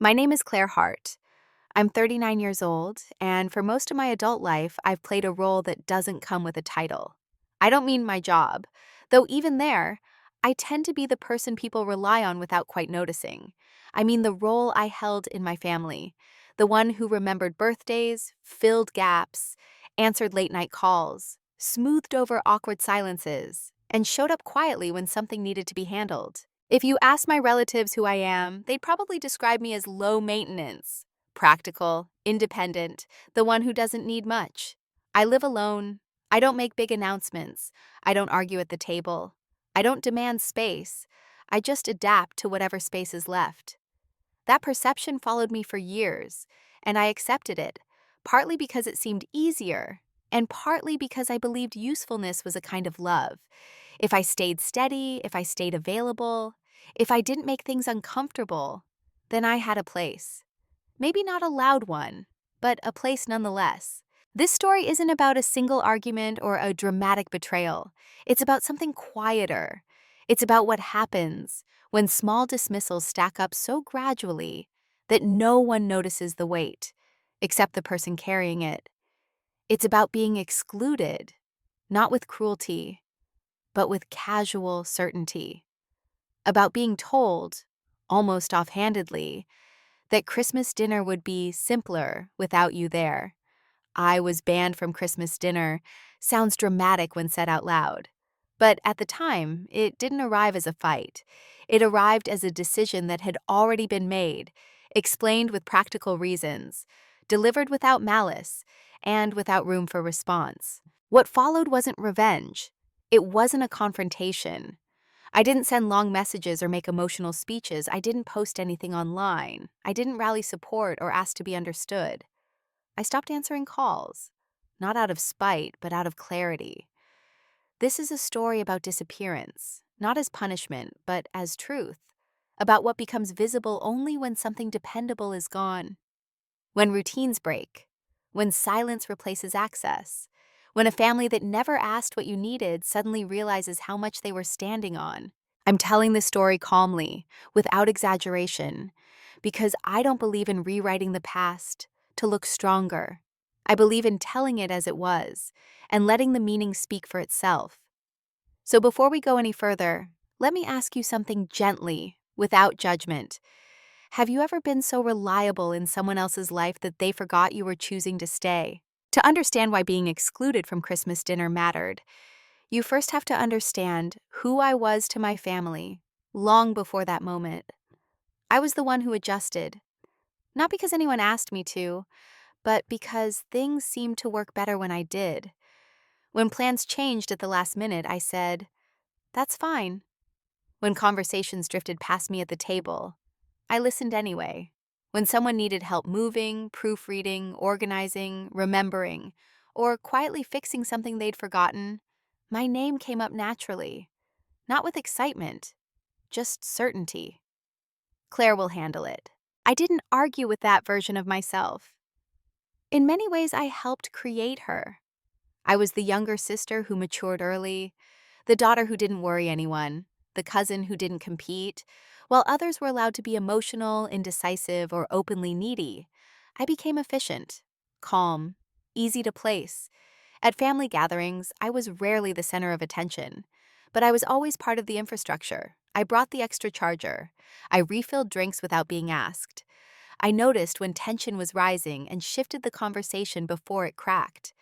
My name is Claire Hart. I'm 39 years old, and for most of my adult life, I've played a role that doesn't come with a title. I don't mean my job, though even there, I tend to be the person people rely on without quite noticing. I mean the role I held in my family, the one who remembered birthdays, filled gaps, answered late night calls, smoothed over awkward silences, and showed up quietly when something needed to be handled. If you ask my relatives who I am, they'd probably describe me as low maintenance, practical, independent, the one who doesn't need much. I live alone. I don't make big announcements. I don't argue at the table. I don't demand space. I just adapt to whatever space is left. That perception followed me for years, and I accepted it, partly because it seemed easier, and partly because I believed usefulness was a kind of love. If I stayed steady, if I stayed available, if I didn't make things uncomfortable, then I had a place. Maybe not a loud one, but a place nonetheless. This story isn't about a single argument or a dramatic betrayal. It's about something quieter. It's about what happens when small dismissals stack up so gradually that no one notices the weight, except the person carrying it. It's about being excluded, not with cruelty, but with casual certainty. About being told, almost offhandedly, that Christmas dinner would be simpler without you there. I was banned from Christmas dinner sounds dramatic when said out loud. But at the time, it didn't arrive as a fight. It arrived as a decision that had already been made, explained with practical reasons, delivered without malice, and without room for response. What followed wasn't revenge. It wasn't a confrontation. I didn't send long messages or make emotional speeches. I didn't post anything online. I didn't rally support or ask to be understood. I stopped answering calls, not out of spite, but out of clarity. This is a story about disappearance, not as punishment, but as truth, about what becomes visible only when something dependable is gone. When routines break, when silence replaces access, when a family that never asked what you needed suddenly realizes how much they were standing on. I'm telling this story calmly, without exaggeration, because I don't believe in rewriting the past to look stronger. I believe in telling it as it was and letting the meaning speak for itself. So before we go any further, let me ask you something gently, without judgment. Have you ever been so reliable in someone else's life that they forgot you were choosing to stay? To understand why being excluded from Christmas dinner mattered, you first have to understand who I was to my family long before that moment. I was the one who adjusted, not because anyone asked me to, but because things seemed to work better when I did. When plans changed at the last minute, I said, "That's fine." When conversations drifted past me at the table, I listened anyway. When someone needed help moving, proofreading, organizing, remembering, or quietly fixing something they'd forgotten, my name came up naturally, not with excitement, just certainty. Claire will handle it. I didn't argue with that version of myself. In many ways, I helped create her. I was the younger sister who matured early, the daughter who didn't worry anyone, the cousin who didn't compete. While others were allowed to be emotional, indecisive, or openly needy, I became efficient, calm, easy to place. At family gatherings, I was rarely the center of attention, but I was always part of the infrastructure. I brought the extra charger. I refilled drinks without being asked. I noticed when tension was rising and shifted the conversation before it cracked.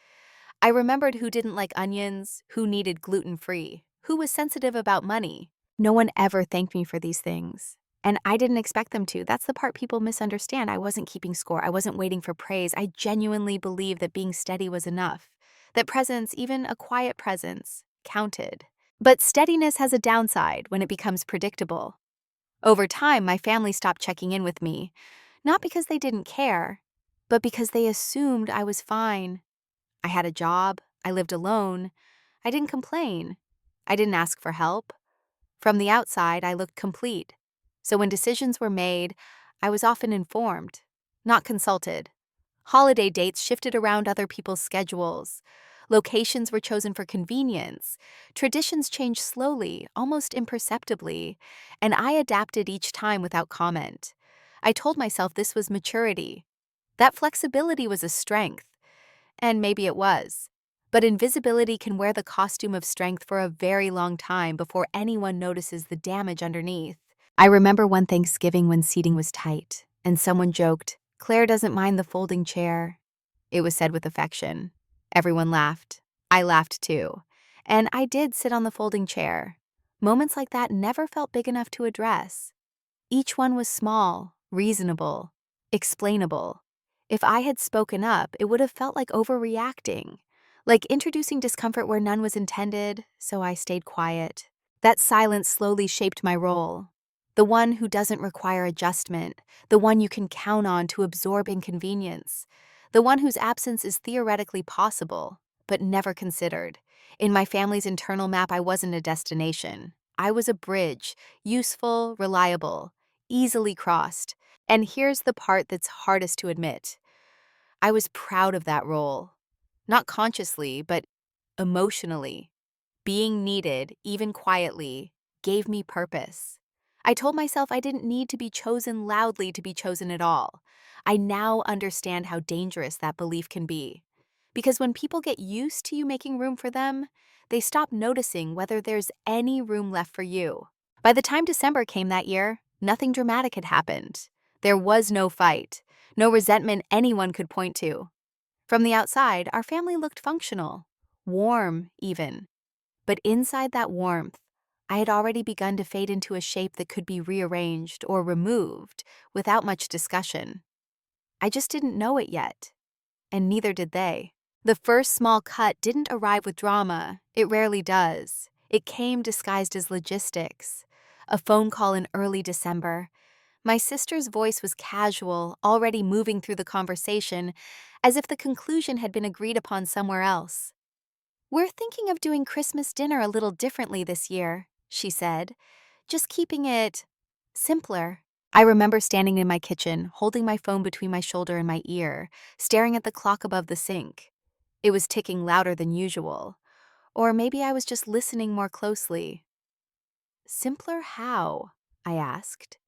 I remembered who didn't like onions, who needed gluten-free, who was sensitive about money. No one ever thanked me for these things, and I didn't expect them to. That's the part people misunderstand. I wasn't keeping score. I wasn't waiting for praise. I genuinely believed that being steady was enough, that presence, even a quiet presence, counted. But steadiness has a downside when it becomes predictable. Over time, my family stopped checking in with me, not because they didn't care, but because they assumed I was fine. I had a job, I lived alone, I didn't complain, I didn't ask for help. From the outside, I looked complete. So when decisions were made, I was often informed, not consulted. Holiday dates shifted around other people's schedules. Locations were chosen for convenience. Traditions changed slowly, almost imperceptibly, and I adapted each time without comment. I told myself this was maturity. That flexibility was a strength. And maybe it was. But invisibility can wear the costume of strength for a very long time before anyone notices the damage underneath. I remember one Thanksgiving when seating was tight, and someone joked, "Claire doesn't mind the folding chair." It was said with affection. Everyone laughed. I laughed too. And I did sit on the folding chair. Moments like that never felt big enough to address. Each one was small, reasonable, explainable. If I had spoken up, it would have felt like overreacting, like introducing discomfort where none was intended, so I stayed quiet. That silence slowly shaped my role. The one who doesn't require adjustment, the one you can count on to absorb inconvenience, the one whose absence is theoretically possible, but never considered. In my family's internal map, I wasn't a destination. I was a bridge, useful, reliable, easily crossed. And here's the part that's hardest to admit. I was proud of that role. Not consciously, but emotionally. Being needed, even quietly, gave me purpose. I told myself I didn't need to be chosen loudly to be chosen at all. I now understand how dangerous that belief can be. Because when people get used to you making room for them, they stop noticing whether there's any room left for you. By the time December came that year, nothing dramatic had happened. There was no fight, no resentment anyone could point to. From the outside, our family looked functional, warm even. But inside that warmth, I had already begun to fade into a shape that could be rearranged or removed without much discussion. I just didn't know it yet, and neither did they. The first small cut didn't arrive with drama. It rarely does. It came disguised as logistics. A phone call in early December. My sister's voice was casual, already moving through the conversation, as if the conclusion had been agreed upon somewhere else. "We're thinking of doing Christmas dinner a little differently this year," she said, "just keeping it simpler." I remember standing in my kitchen, holding my phone between my shoulder and my ear, staring at the clock above the sink. It was ticking louder than usual. Or maybe I was just listening more closely. "Simpler how?" I asked.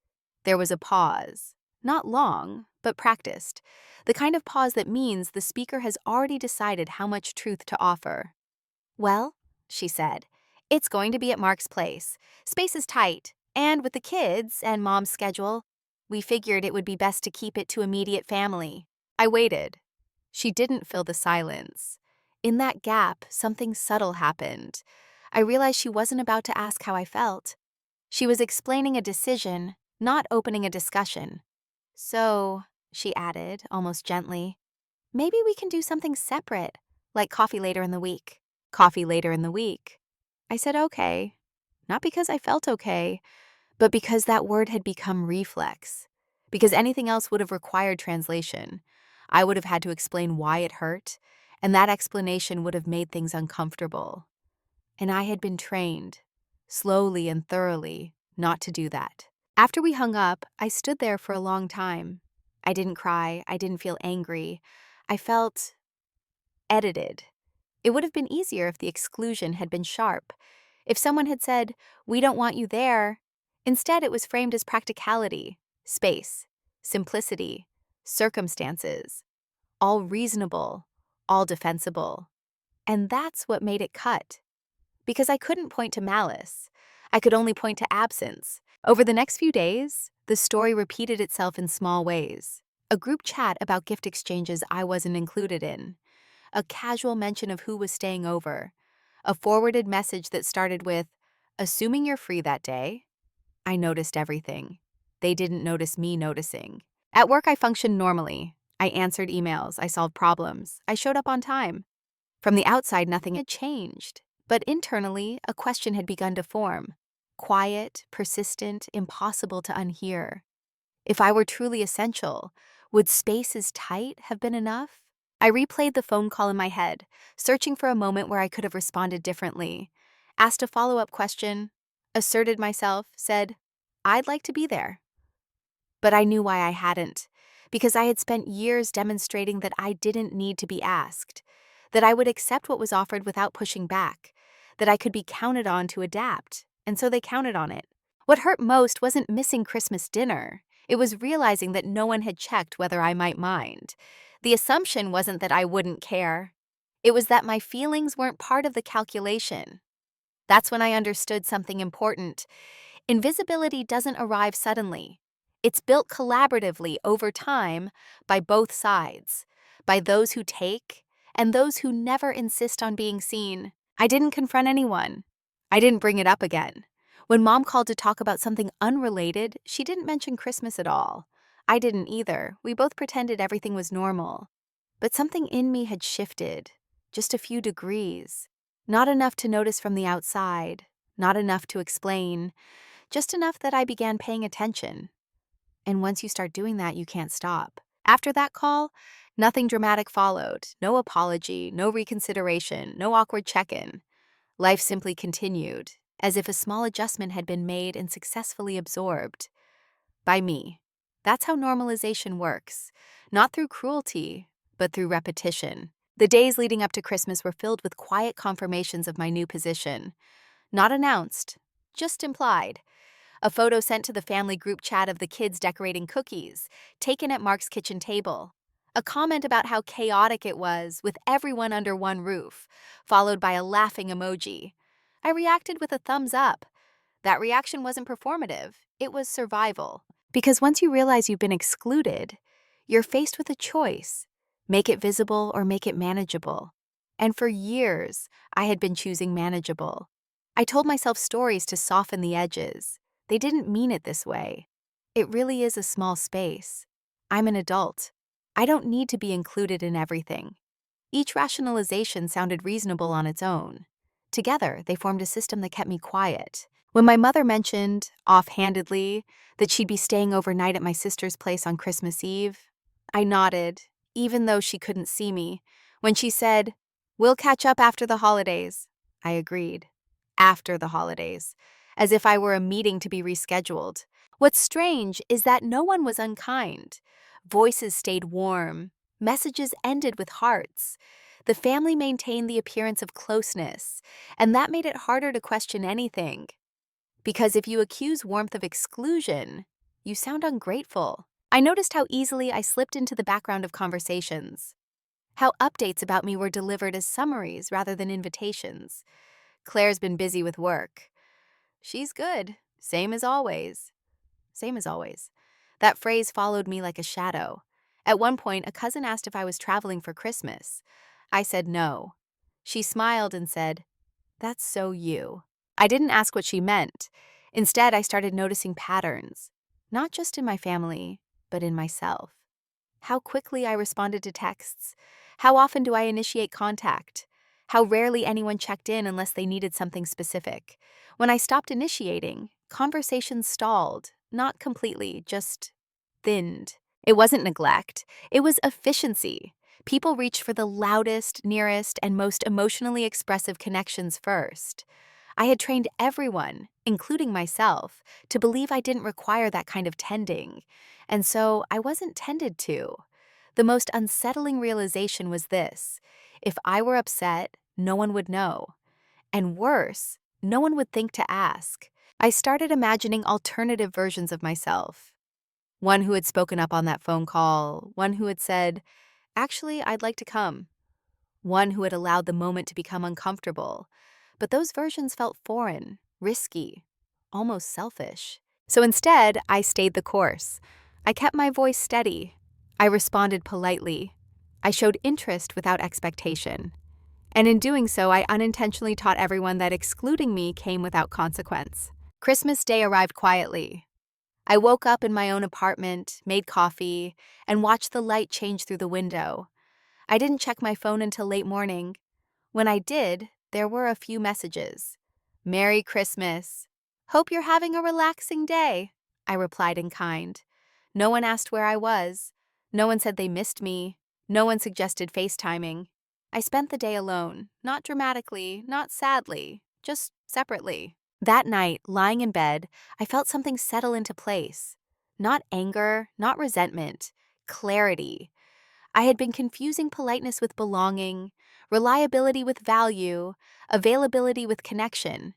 There was a pause. Not long, but practiced. The kind of pause that means the speaker has already decided how much truth to offer. "Well," she said, "it's going to be at Mark's place. Space is tight, and with the kids and Mom's schedule, we figured it would be best to keep it to immediate family." I waited. She didn't fill the silence. In that gap, something subtle happened. I realized she wasn't about to ask how I felt. She was explaining a decision, not opening a discussion. "So," she added, almost gently, "maybe we can do something separate, like coffee later in the week." Coffee later in the week. I said okay, not because I felt okay, but because that word had become reflex. Because anything else would have required translation. I would have had to explain why it hurt, and that explanation would have made things uncomfortable. And I had been trained, slowly and thoroughly, not to do that. After we hung up, I stood there for a long time. I didn't cry, I didn't feel angry. I felt edited. It would have been easier if the exclusion had been sharp. If someone had said, "We don't want you there." Instead, it was framed as practicality, space, simplicity, circumstances, all reasonable, all defensible. And that's what made it cut. Because I couldn't point to malice. I could only point to absence. Over the next few days, the story repeated itself in small ways. A group chat about gift exchanges I wasn't included in. A casual mention of who was staying over. A forwarded message that started with, "Assuming you're free that day." I noticed everything. They didn't notice me noticing. At work, I functioned normally. I answered emails, I solved problems, I showed up on time. From the outside, nothing had changed. But internally, a question had begun to form. Quiet, persistent, impossible to unhear. If I were truly essential, would spaces tight have been enough? I replayed the phone call in my head, searching for a moment where I could have responded differently. Asked a follow-up question, asserted myself, said, "I'd like to be there." But I knew why I hadn't, because I had spent years demonstrating that I didn't need to be asked, that I would accept what was offered without pushing back, that I could be counted on to adapt, and so they counted on it. What hurt most wasn't missing Christmas dinner. It was realizing that no one had checked whether I might mind. The assumption wasn't that I wouldn't care. It was that my feelings weren't part of the calculation. That's when I understood something important. Invisibility doesn't arrive suddenly. It's built collaboratively over time by both sides, by those who take and those who never insist on being seen. I didn't confront anyone. I didn't bring it up again. When Mom called to talk about something unrelated, she didn't mention Christmas at all. I didn't either. We both pretended everything was normal. But something in me had shifted, just a few degrees. Not enough to notice from the outside, not enough to explain, just enough that I began paying attention. And once you start doing that, you can't stop. After that call, nothing dramatic followed. No apology, no reconsideration, no awkward check-in. Life simply continued, as if a small adjustment had been made and successfully absorbed. By me. That's how normalization works. Not through cruelty, but through repetition. The days leading up to Christmas were filled with quiet confirmations of my new position. Not announced, just implied. A photo sent to the family group chat of the kids decorating cookies, taken at Mark's kitchen table. A comment about how chaotic it was, with everyone under one roof, followed by a laughing emoji. I reacted with a thumbs up. That reaction wasn't performative, it was survival. Because once you realize you've been excluded, you're faced with a choice. Make it visible or make it manageable. And for years, I had been choosing manageable. I told myself stories to soften the edges. They didn't mean it this way. It really is a small space. I'm an adult. I don't need to be included in everything. Each rationalization sounded reasonable on its own. Together, they formed a system that kept me quiet. When my mother mentioned, offhandedly, that she'd be staying overnight at my sister's place on Christmas Eve, I nodded, even though she couldn't see me. When she said, "We'll catch up after the holidays," I agreed. After the holidays, as if I were a meeting to be rescheduled. What's strange is that no one was unkind. Voices stayed warm. Messages ended with hearts. The family maintained the appearance of closeness, and that made it harder to question anything. Because if you accuse warmth of exclusion, you sound ungrateful. I noticed how easily I slipped into the background of conversations. How updates about me were delivered as summaries rather than invitations. Claire's been busy with work. She's good. Same as always. Same as always. That phrase followed me like a shadow. At one point, a cousin asked if I was traveling for Christmas. I said no. She smiled and said, "That's so you." I didn't ask what she meant. Instead, I started noticing patterns, not just in my family, but in myself. How quickly I responded to texts. How often do I initiate contact? How rarely anyone checked in unless they needed something specific. When I stopped initiating, conversations stalled, not completely, just thinned. It wasn't neglect, it was efficiency. People reached for the loudest, nearest, and most emotionally expressive connections first. I had trained everyone, including myself, to believe I didn't require that kind of tending, and so I wasn't tended to. The most unsettling realization was this: if I were upset, no one would know. And worse, no one would think to ask. I started imagining alternative versions of myself. One who had spoken up on that phone call, one who had said, "Actually, I'd like to come." One who had allowed the moment to become uncomfortable. But those versions felt foreign, risky, almost selfish. So instead, I stayed the course. I kept my voice steady. I responded politely. I showed interest without expectation. And in doing so, I unintentionally taught everyone that excluding me came without consequence. Christmas Day arrived quietly. I woke up in my own apartment, made coffee, and watched the light change through the window. I didn't check my phone until late morning. When I did, there were a few messages. "Merry Christmas. Hope you're having a relaxing day," I replied in kind. No one asked where I was. No one said they missed me. No one suggested FaceTiming. I spent the day alone, not dramatically, not sadly, just separately. That night, lying in bed, I felt something settle into place. Not anger, not resentment, clarity. I had been confusing politeness with belonging, reliability with value, availability with connection.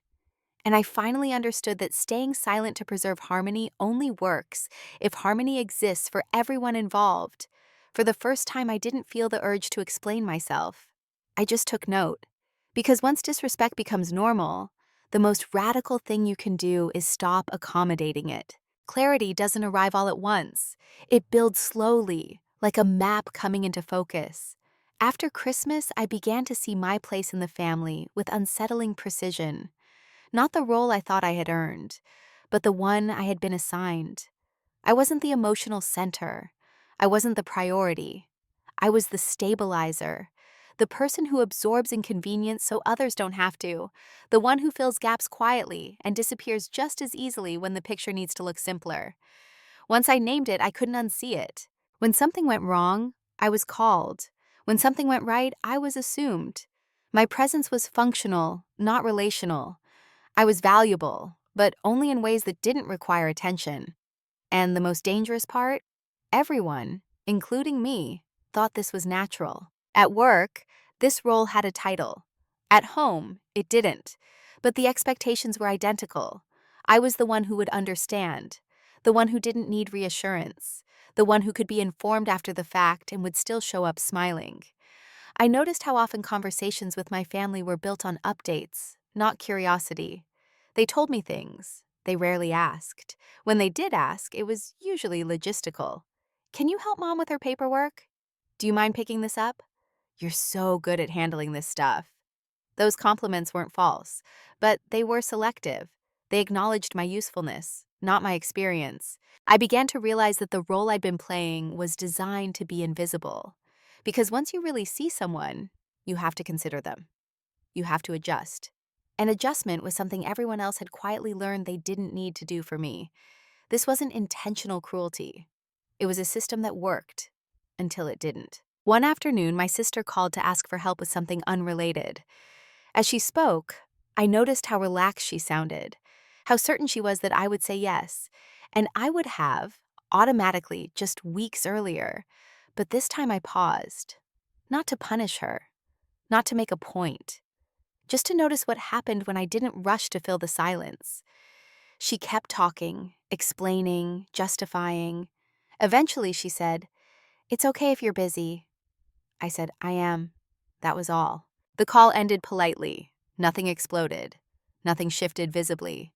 And I finally understood that staying silent to preserve harmony only works if harmony exists for everyone involved. For the first time, I didn't feel the urge to explain myself. I just took note. Because once disrespect becomes normal, the most radical thing you can do is stop accommodating it. Clarity doesn't arrive all at once. It builds slowly, like a map coming into focus. After Christmas, I began to see my place in the family with unsettling precision. Not the role I thought I had earned, but the one I had been assigned. I wasn't the emotional center. I wasn't the priority. I was the stabilizer, the person who absorbs inconvenience so others don't have to, the one who fills gaps quietly and disappears just as easily when the picture needs to look simpler. Once I named it, I couldn't unsee it. When something went wrong, I was called. When something went right, I was assumed. My presence was functional, not relational. I was valuable, but only in ways that didn't require attention. And the most dangerous part? Everyone, including me, thought this was natural. At work, this role had a title. At home, it didn't. But the expectations were identical. I was the one who would understand, the one who didn't need reassurance, the one who could be informed after the fact and would still show up smiling. I noticed how often conversations with my family were built on updates, not curiosity. They told me things. They rarely asked. When they did ask, it was usually logistical. Can you help Mom with her paperwork? Do you mind picking this up? You're so good at handling this stuff. Those compliments weren't false, but they were selective. They acknowledged my usefulness, not my experience. I began to realize that the role I'd been playing was designed to be invisible. Because once you really see someone, you have to consider them. You have to adjust. An adjustment was something everyone else had quietly learned they didn't need to do for me. This wasn't intentional cruelty. It was a system that worked, until it didn't. One afternoon, my sister called to ask for help with something unrelated. As she spoke, I noticed how relaxed she sounded, how certain she was that I would say yes, and I would have, automatically, just weeks earlier. But this time I paused, not to punish her, not to make a point, just to notice what happened when I didn't rush to fill the silence. She kept talking, explaining, justifying. Eventually, she said, "It's okay if you're busy." I said, "I am." That was all. The call ended politely. Nothing exploded. Nothing shifted visibly.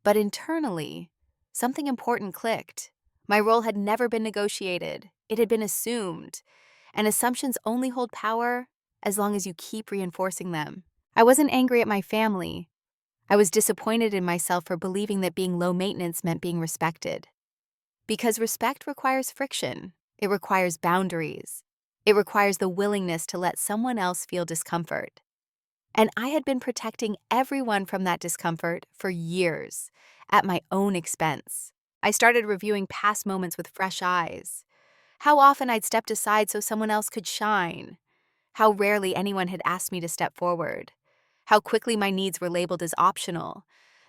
But internally, something important clicked. My role had never been negotiated. It had been assumed. And assumptions only hold power as long as you keep reinforcing them. I wasn't angry at my family. I was disappointed in myself for believing that being low maintenance meant being respected. Because respect requires friction. It requires boundaries. It requires the willingness to let someone else feel discomfort. And I had been protecting everyone from that discomfort for years, at my own expense. I started reviewing past moments with fresh eyes. How often I'd stepped aside so someone else could shine. How rarely anyone had asked me to step forward. How quickly my needs were labeled as optional.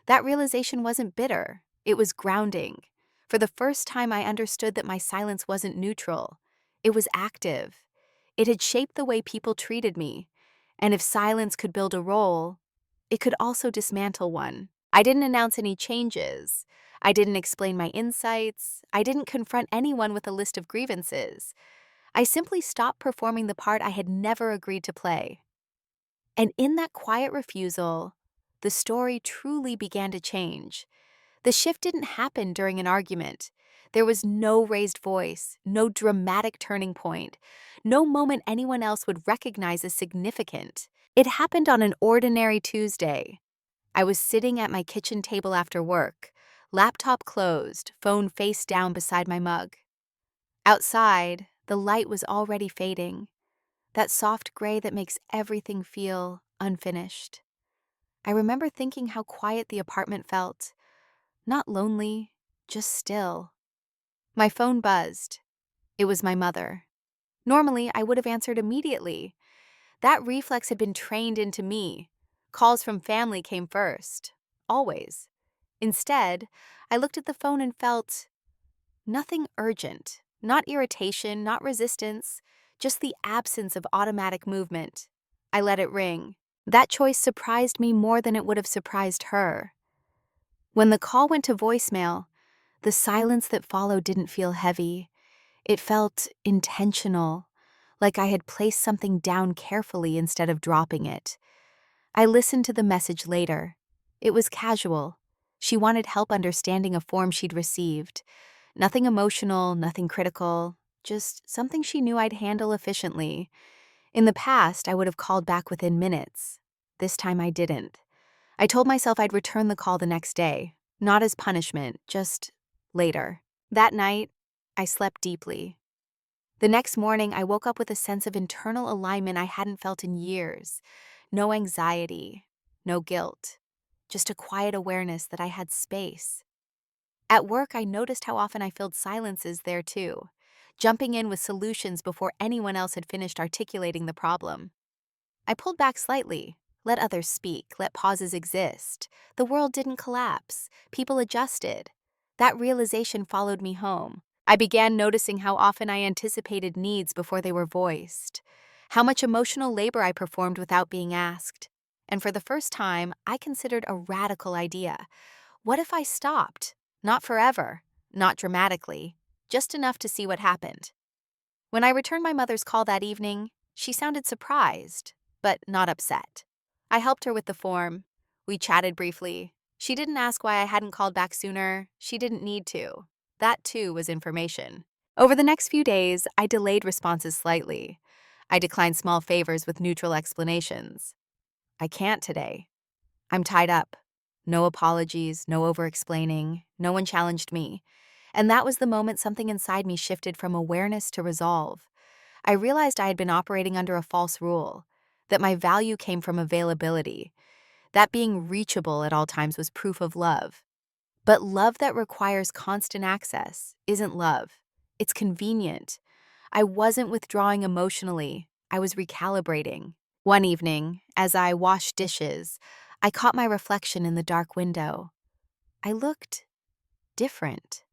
That realization wasn't bitter. It was grounding. For the first time, I understood that my silence wasn't neutral. It was active. It had shaped the way people treated me. And if silence could build a role, it could also dismantle one. I didn't announce any changes. I didn't explain my insights. I didn't confront anyone with a list of grievances. I simply stopped performing the part I had never agreed to play. And in that quiet refusal, the story truly began to change. The shift didn't happen during an argument. There was no raised voice, no dramatic turning point, no moment anyone else would recognize as significant. It happened on an ordinary Tuesday. I was sitting at my kitchen table after work, laptop closed, phone face down beside my mug. Outside, the light was already fading, that soft gray that makes everything feel unfinished. I remember thinking how quiet the apartment felt. Not lonely, just still. My phone buzzed. It was my mother. Normally, I would have answered immediately. That reflex had been trained into me. Calls from family came first. Always. Instead, I looked at the phone and felt nothing urgent. Not irritation, not resistance, just the absence of automatic movement. I let it ring. That choice surprised me more than it would have surprised her. When the call went to voicemail, the silence that followed didn't feel heavy. It felt intentional, like I had placed something down carefully instead of dropping it. I listened to the message later. It was casual. She wanted help understanding a form she'd received. Nothing emotional, nothing critical, just something she knew I'd handle efficiently. In the past, I would have called back within minutes. This time I didn't. I told myself I'd return the call the next day, not as punishment, just later. That night, I slept deeply. The next morning, I woke up with a sense of internal alignment I hadn't felt in years. No anxiety, no guilt, just a quiet awareness that I had space. At work, I noticed how often I filled silences there too, jumping in with solutions before anyone else had finished articulating the problem. I pulled back slightly, let others speak, let pauses exist. The world didn't collapse, people adjusted. That realization followed me home. I began noticing how often I anticipated needs before they were voiced, how much emotional labor I performed without being asked. And for the first time, I considered a radical idea. What if I stopped? Not forever, not dramatically, just enough to see what happened. When I returned my mother's call that evening, she sounded surprised, but not upset. I helped her with the form. We chatted briefly. She didn't ask why I hadn't called back sooner. She didn't need to. That, too, was information. Over the next few days, I delayed responses slightly. I declined small favors with neutral explanations. I can't today. I'm tied up. No apologies, no over-explaining. No one challenged me. And that was the moment something inside me shifted from awareness to resolve. I realized I had been operating under a false rule, that my value came from availability, that being reachable at all times was proof of love. But love that requires constant access isn't love. It's convenient. I wasn't withdrawing emotionally. I was recalibrating. One evening, as I washed dishes, I caught my reflection in the dark window. I looked different.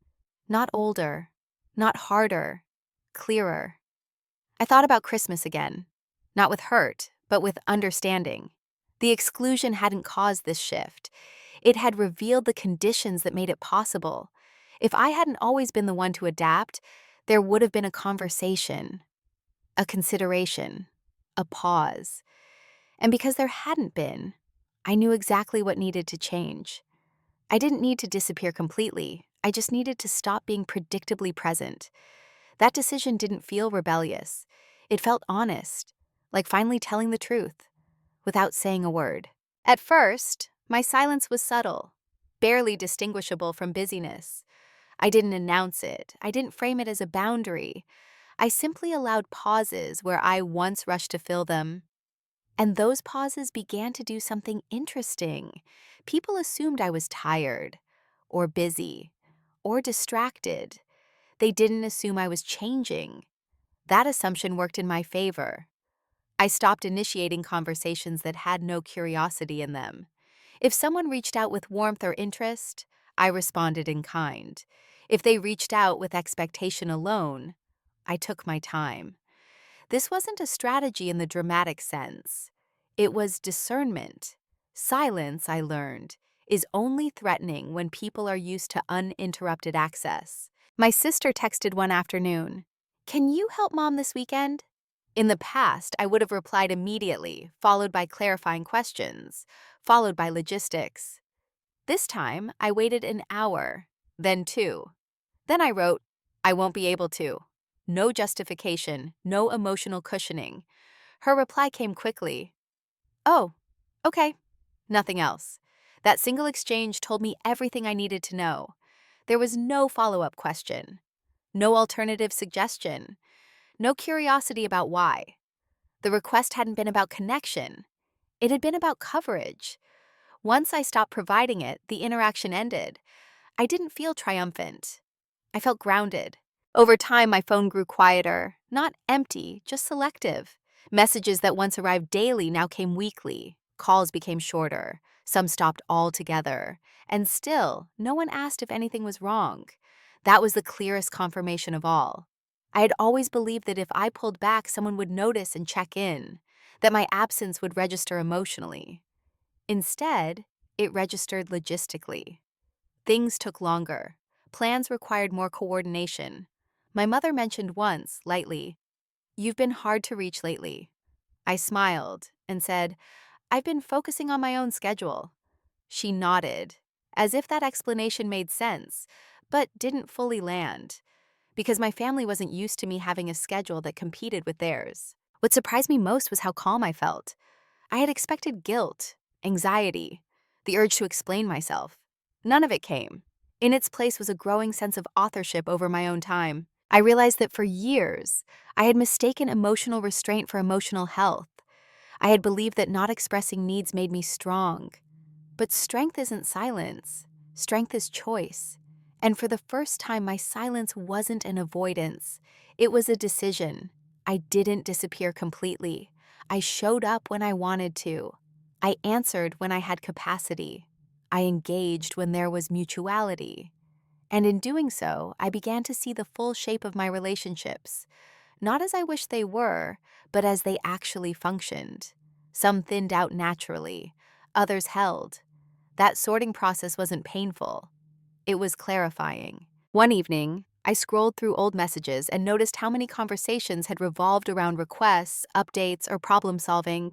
Not older, not harder, clearer. I thought about Christmas again, not with hurt, but with understanding. The exclusion hadn't caused this shift. It had revealed the conditions that made it possible. If I hadn't always been the one to adapt, there would have been a conversation, a consideration, a pause. And because there hadn't been, I knew exactly what needed to change. I didn't need to disappear completely. I just needed to stop being predictably present. That decision didn't feel rebellious. It felt honest, like finally telling the truth, without saying a word. At first, my silence was subtle, barely distinguishable from busyness. I didn't announce it. I didn't frame it as a boundary. I simply allowed pauses where I once rushed to fill them. And those pauses began to do something interesting. People assumed I was tired, or busy, or distracted. They didn't assume I was changing. That assumption worked in my favor. I stopped initiating conversations that had no curiosity in them. If someone reached out with warmth or interest, I responded in kind. If they reached out with expectation alone, I took my time. This wasn't a strategy in the dramatic sense. It was discernment. Silence, I learned, is only threatening when people are used to uninterrupted access. My sister texted one afternoon, "Can you help Mom this weekend?" In the past, I would have replied immediately, followed by clarifying questions, followed by logistics. This time, I waited an hour, then two. Then I wrote, "I won't be able to." No justification, no emotional cushioning. Her reply came quickly. "Oh, okay." Nothing else. That single exchange told me everything I needed to know. There was no follow-up question, no alternative suggestion, no curiosity about why. The request hadn't been about connection. It had been about coverage. Once I stopped providing it, the interaction ended. I didn't feel triumphant. I felt grounded. Over time, my phone grew quieter, not empty, just selective. Messages that once arrived daily now came weekly. Calls became shorter. Some stopped altogether. And still, no one asked if anything was wrong. That was the clearest confirmation of all. I had always believed that if I pulled back, someone would notice and check in. that my absence would register emotionally. Instead, it registered logistically. Things took longer. Plans required more coordination. My mother mentioned once, lightly, "You've been hard to reach lately." I smiled and said, "I've been focusing on my own schedule." She nodded, as if that explanation made sense, but didn't fully land, because my family wasn't used to me having a schedule that competed with theirs. What surprised me most was how calm I felt. I had expected guilt, anxiety, the urge to explain myself. None of it came. In its place was a growing sense of authorship over my own time. I realized that for years, I had mistaken emotional restraint for emotional health. I had believed that not expressing needs made me strong. But strength isn't silence. Strength is choice. And for the first time, my silence wasn't an avoidance. It was a decision. I didn't disappear completely. I showed up when I wanted to. I answered when I had capacity. I engaged when there was mutuality. And in doing so, I began to see the full shape of my relationships, not as I wished they were, but as they actually functioned. Some thinned out naturally, others held. That sorting process wasn't painful. It was clarifying. One evening, I scrolled through old messages and noticed how many conversations had revolved around requests, updates, or problem solving.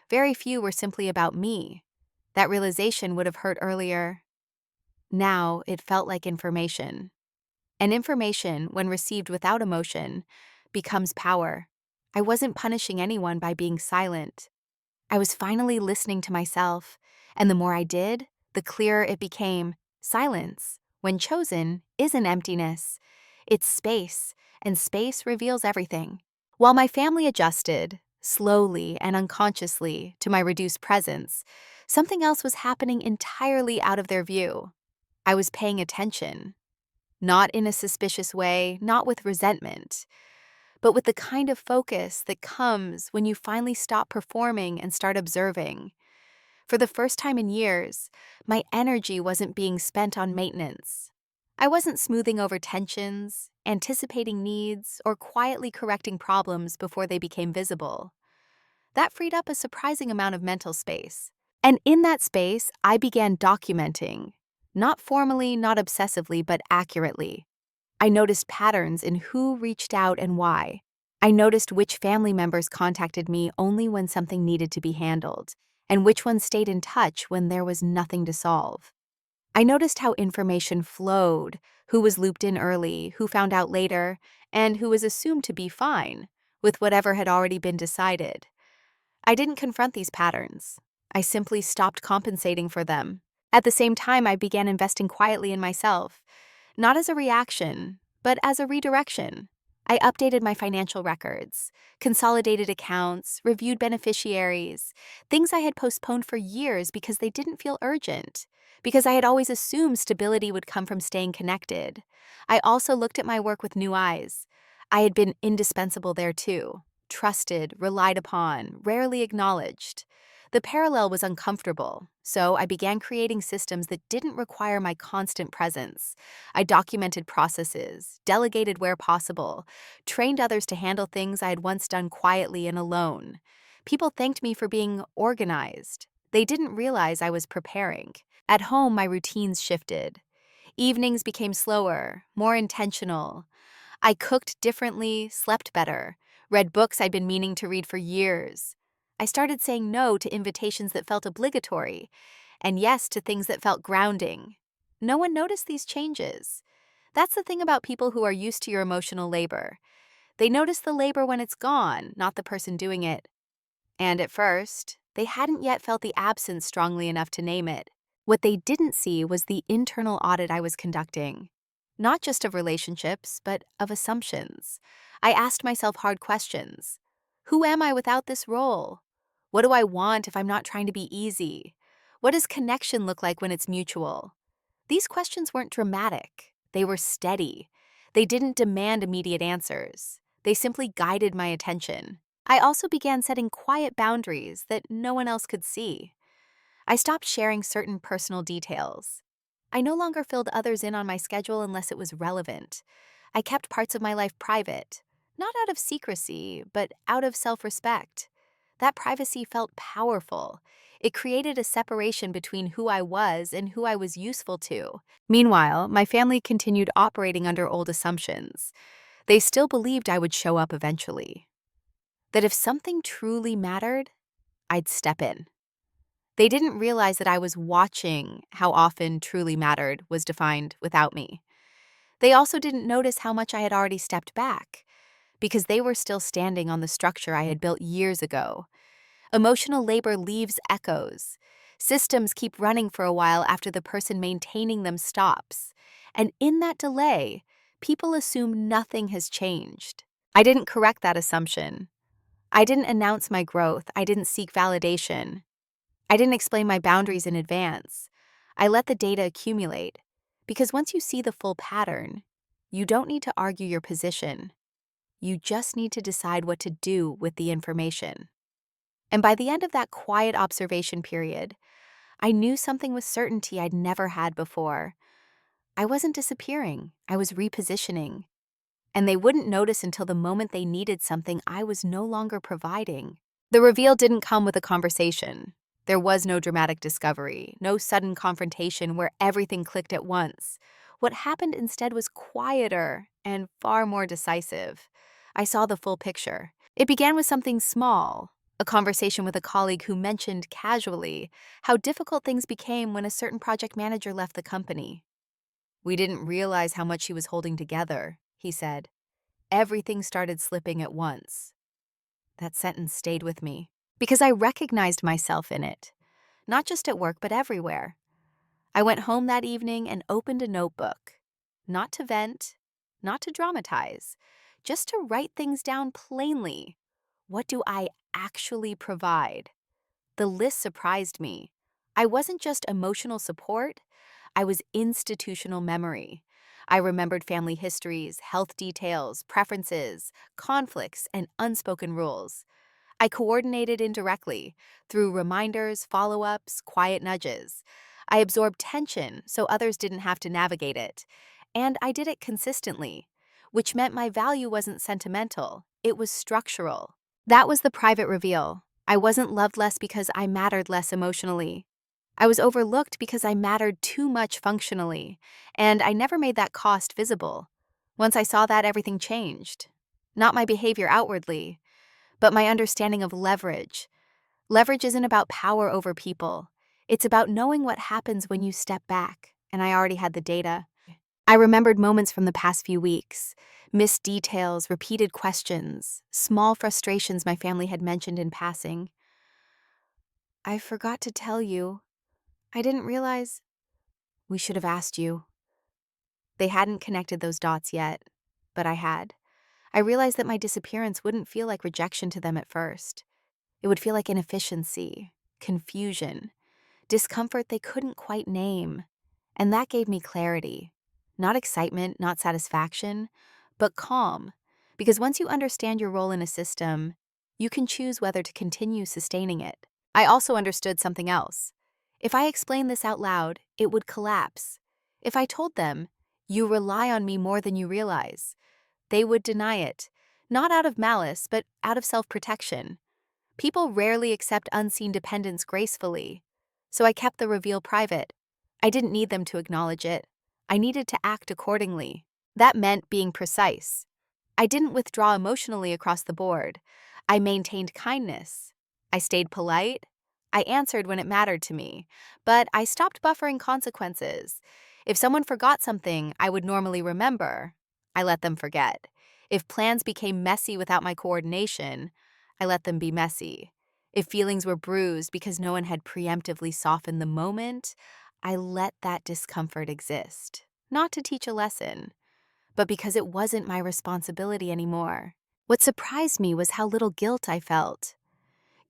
Very few were simply about me. That realization would have hurt earlier. Now it felt like information. And information, when received without emotion, becomes power. I wasn't punishing anyone by being silent. I was finally listening to myself, and the more I did, the clearer it became. Silence, when chosen, isn't emptiness. It's space, and space reveals everything. While my family adjusted, slowly and unconsciously, to my reduced presence, something else was happening entirely out of their view. I was paying attention. Not in a suspicious way, not with resentment, but with the kind of focus that comes when you finally stop performing and start observing. For the first time in years, my energy wasn't being spent on maintenance. I wasn't smoothing over tensions, anticipating needs, or quietly correcting problems before they became visible. That freed up a surprising amount of mental space. And in that space, I began documenting. Not formally, not obsessively, but accurately. I noticed patterns in who reached out and why. I noticed which family members contacted me only when something needed to be handled, and which ones stayed in touch when there was nothing to solve. I noticed how information flowed, who was looped in early, who found out later, and who was assumed to be fine with whatever had already been decided. I didn't confront these patterns. I simply stopped compensating for them. At the same time, I began investing quietly in myself, not as a reaction, but as a redirection. I updated my financial records, consolidated accounts, reviewed beneficiaries, things I had postponed for years because they didn't feel urgent, because I had always assumed stability would come from staying connected. I also looked at my work with new eyes. I had been indispensable there too, trusted, relied upon, rarely acknowledged. The parallel was uncomfortable, so I began creating systems that didn't require my constant presence. I documented processes, delegated where possible, trained others to handle things I had once done quietly and alone. People thanked me for being organized. They didn't realize I was preparing. At home, my routines shifted. Evenings became slower, more intentional. I cooked differently, slept better, read books I'd been meaning to read for years. I started saying no to invitations that felt obligatory, and yes to things that felt grounding. No one noticed these changes. That's the thing about people who are used to your emotional labor. They notice the labor when it's gone, not the person doing it. And at first, they hadn't yet felt the absence strongly enough to name it. What they didn't see was the internal audit I was conducting. Not just of relationships, but of assumptions. I asked myself hard questions. Who am I without this role? What do I want if I'm not trying to be easy? What does connection look like when it's mutual? These questions weren't dramatic. They were steady. They didn't demand immediate answers. They simply guided my attention. I also began setting quiet boundaries that no one else could see. I stopped sharing certain personal details. I no longer filled others in on my schedule unless it was relevant. I kept parts of my life private, not out of secrecy, but out of self-respect. That privacy felt powerful. It created a separation between who I was and who I was useful to. Meanwhile, my family continued operating under old assumptions. They still believed I would show up eventually, that if something truly mattered, I'd step in. They didn't realize that I was watching how often truly mattered was defined without me. They also didn't notice how much I had already stepped back, because they were still standing on the structure I had built years ago. Emotional labor leaves echoes. Systems keep running for a while after the person maintaining them stops. And in that delay, people assume nothing has changed. I didn't correct that assumption. I didn't announce my growth. I didn't seek validation. I didn't explain my boundaries in advance. I let the data accumulate. Because once you see the full pattern, you don't need to argue your position. You just need to decide what to do with the information. And by the end of that quiet observation period, I knew something with certainty I'd never had before. I wasn't disappearing, I was repositioning. And they wouldn't notice until the moment they needed something I was no longer providing. The reveal didn't come with a conversation. There was no dramatic discovery, no sudden confrontation where everything clicked at once. What happened instead was quieter and far more decisive. I saw the full picture. It began with something small, a conversation with a colleague who mentioned casually how difficult things became when a certain project manager left the company. "We didn't realize how much she was holding together," he said. "Everything started slipping at once." That sentence stayed with me because I recognized myself in it, not just at work but everywhere. I went home that evening and opened a notebook, not to vent, not to dramatize, just to write things down plainly. What do I actually provide? The list surprised me. I wasn't just emotional support, I was institutional memory. I remembered family histories, health details, preferences, conflicts, and unspoken rules. I coordinated indirectly through reminders, follow-ups, quiet nudges. I absorbed tension so others didn't have to navigate it. And I did it consistently, which meant my value wasn't sentimental, it was structural. That was the private reveal. I wasn't loved less because I mattered less emotionally. I was overlooked because I mattered too much functionally, and I never made that cost visible. Once I saw that, everything changed. Not my behavior outwardly, but my understanding of leverage. Leverage isn't about power over people. It's about knowing what happens when you step back, and I already had the data. I remembered moments from the past few weeks, missed details, repeated questions, small frustrations my family had mentioned in passing. "I forgot to tell you. I didn't realize we should have asked you." They hadn't connected those dots yet, but I had. I realized that my disappearance wouldn't feel like rejection to them at first. It would feel like inefficiency, confusion, discomfort they couldn't quite name. And that gave me clarity. Not excitement, not satisfaction, but calm. Because once you understand your role in a system, you can choose whether to continue sustaining it. I also understood something else. If I explained this out loud, it would collapse. If I told them, "You rely on me more than you realize," they would deny it, not out of malice, but out of self-protection. People rarely accept unseen dependence gracefully, so I kept the reveal private. I didn't need them to acknowledge it. I needed to act accordingly. That meant being precise. I didn't withdraw emotionally across the board. I maintained kindness. I stayed polite. I answered when it mattered to me, but I stopped buffering consequences. If someone forgot something I would normally remember, I let them forget. If plans became messy without my coordination, I let them be messy. If feelings were bruised because no one had preemptively softened the moment, I let that discomfort exist. Not to teach a lesson, but because it wasn't my responsibility anymore. What surprised me was how little guilt I felt.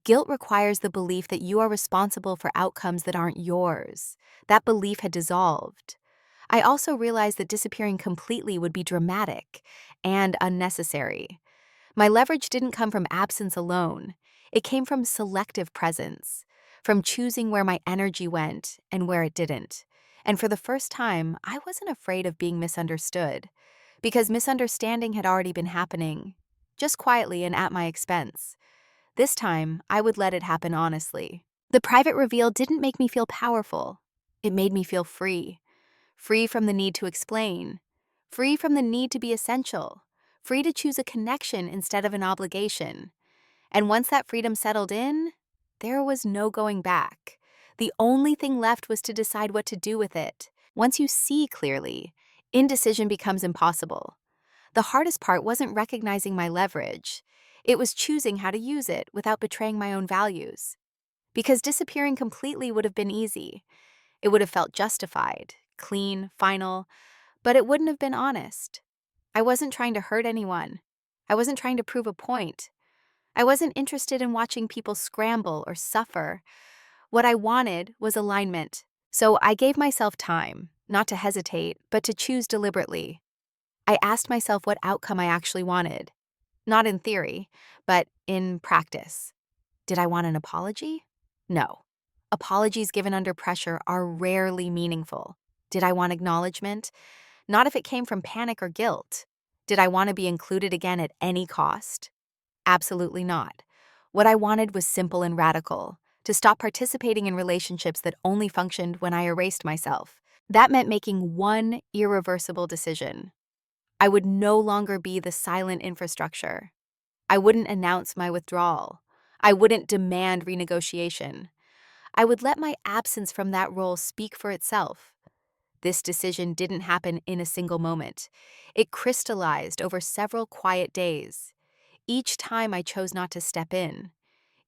Guilt requires the belief that you are responsible for outcomes that aren't yours. That belief had dissolved. I also realized that disappearing completely would be dramatic and unnecessary. My leverage didn't come from absence alone. It came from selective presence, from choosing where my energy went and where it didn't. And for the first time, I wasn't afraid of being misunderstood, because misunderstanding had already been happening, just quietly and at my expense. This time, I would let it happen honestly. The private reveal didn't make me feel powerful. It made me feel free. Free from the need to explain. Free from the need to be essential. Free to choose a connection instead of an obligation. And once that freedom settled in, there was no going back. The only thing left was to decide what to do with it. Once you see clearly, indecision becomes impossible. The hardest part wasn't recognizing my leverage. It was choosing how to use it without betraying my own values. Because disappearing completely would have been easy. It would have felt justified, clean, final, but it wouldn't have been honest. I wasn't trying to hurt anyone. I wasn't trying to prove a point. I wasn't interested in watching people scramble or suffer. What I wanted was alignment. So I gave myself time, not to hesitate, but to choose deliberately. I asked myself what outcome I actually wanted. Not in theory, but in practice. Did I want an apology? No. Apologies given under pressure are rarely meaningful. Did I want acknowledgement? Not if it came from panic or guilt. Did I want to be included again at any cost? Absolutely not. What I wanted was simple and radical: to stop participating in relationships that only functioned when I erased myself. That meant making one irreversible decision. I would no longer be the silent infrastructure. I wouldn't announce my withdrawal. I wouldn't demand renegotiation. I would let my absence from that role speak for itself. This decision didn't happen in a single moment. It crystallized over several quiet days. Each time I chose not to step in.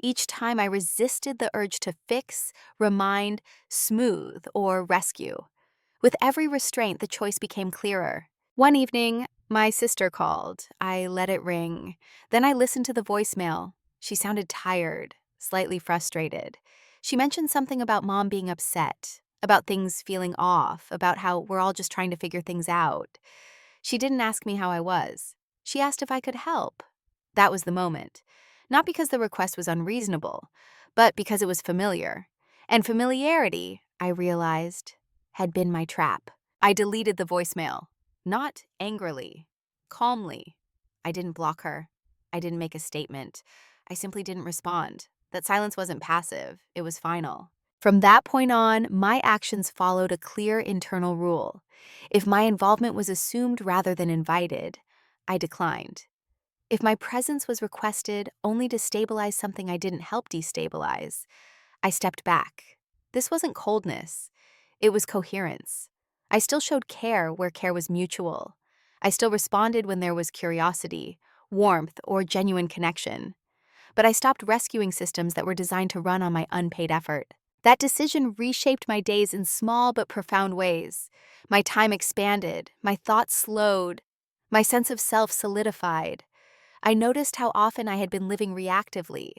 Each time I resisted the urge to fix, remind, smooth, or rescue. With every restraint, the choice became clearer. One evening, my sister called. I let it ring. Then I listened to the voicemail. She sounded tired, slightly frustrated. She mentioned something about Mom being upset, about things feeling off, about how we're all just trying to figure things out. She didn't ask me how I was. She asked if I could help. That was the moment. Not because the request was unreasonable, but because it was familiar. And familiarity, I realized, had been my trap. I deleted the voicemail. Not angrily, calmly. I didn't block her. I didn't make a statement. I simply didn't respond. That silence wasn't passive, it was final. From that point on, my actions followed a clear internal rule. If my involvement was assumed rather than invited, I declined. If my presence was requested only to stabilize something I didn't help destabilize, I stepped back. This wasn't coldness. It was coherence. I still showed care where care was mutual. I still responded when there was curiosity, warmth, or genuine connection. But I stopped rescuing systems that were designed to run on my unpaid effort. That decision reshaped my days in small but profound ways. My time expanded, my thoughts slowed, my sense of self solidified. I noticed how often I had been living reactively,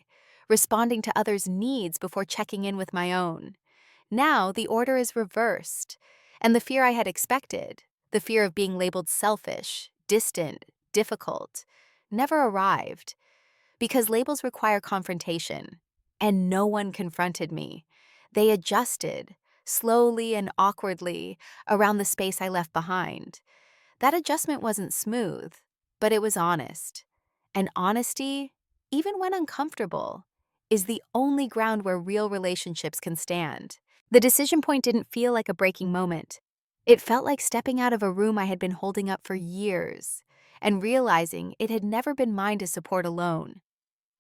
responding to others' needs before checking in with my own. Now the order is reversed, and the fear I had expected, the fear of being labeled selfish, distant, difficult, never arrived, because labels require confrontation, and no one confronted me. They adjusted, slowly and awkwardly, around the space I left behind. That adjustment wasn't smooth, but it was honest. And honesty, even when uncomfortable, is the only ground where real relationships can stand. The decision point didn't feel like a breaking moment. It felt like stepping out of a room I had been holding up for years and realizing it had never been mine to support alone.